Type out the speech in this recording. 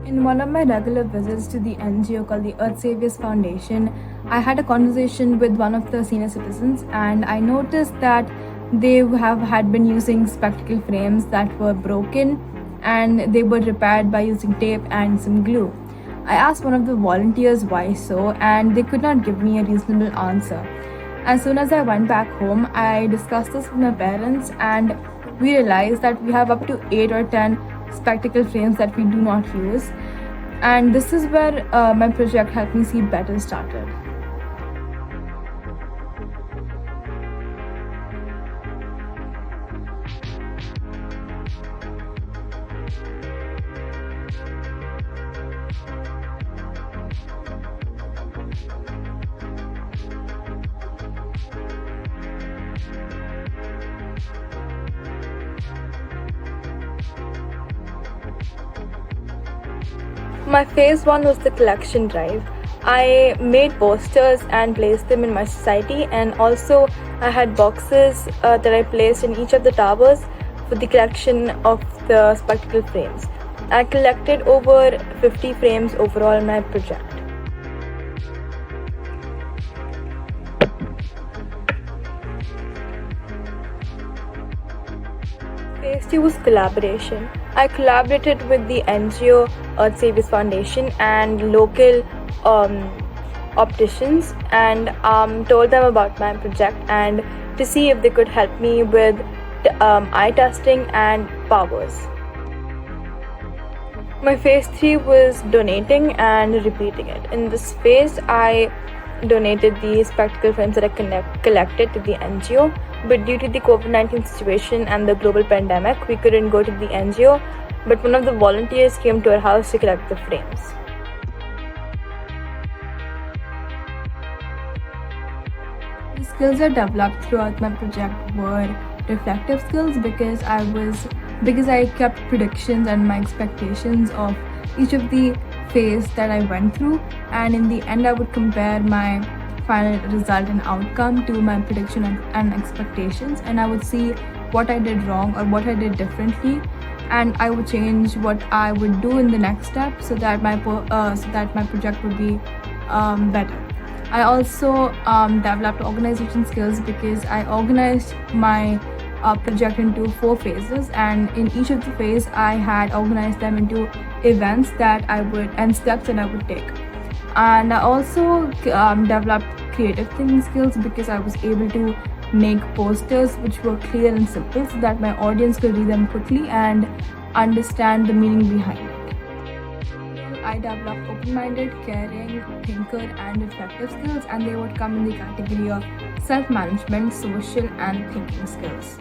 In one of my regular visits to the NGO called the Earth Saviors Foundation, I had a conversation with one of the senior citizens, and I noticed that they had been using spectacle frames that were broken and they were repaired by using tape and some glue. I asked one of the volunteers why so, and they could not give me a reasonable answer. As soon as I went back home, I discussed this with my parents, and we realized that we have up to 8 or 10 spectacle frames that we do not use. And this is where my project helped me see better started. My phase 1 was the collection drive. I made posters and placed them in my society, and also I had boxes that I placed in each of the towers for the collection of the spectacle frames. I collected over 50 frames overall in my project. Phase 2 was collaboration. I collaborated with the NGO Earth Saviors Foundation and local opticians, and told them about my project and to see if they could help me with eye testing and powers. My phase 3 was donating and repeating it. In this phase, I donated the spectacle frames that I collected to the NGO, but due to the COVID-19 situation and the global pandemic, we couldn't go to the NGO, but one of the volunteers came to our house to collect the frames. The skills I developed throughout my project were reflective skills because I kept predictions and my expectations of each of the phase that I went through, and in the end I would compare my final result and outcome to my prediction and expectations, and I would see what I did wrong or what I did differently, and I would change what I would do in the next step so that my project would be better. I also developed organization skills because I organized my project into 4 phases, and in each of the phases I had organized them into events and steps that I would take. And I also developed creative thinking skills because I was able to make posters which were clear and simple so that my audience could read them quickly and understand the meaning behind it. I developed open-minded, caring, thinker and reflective skills, and they would come in the category of self-management, social and thinking skills.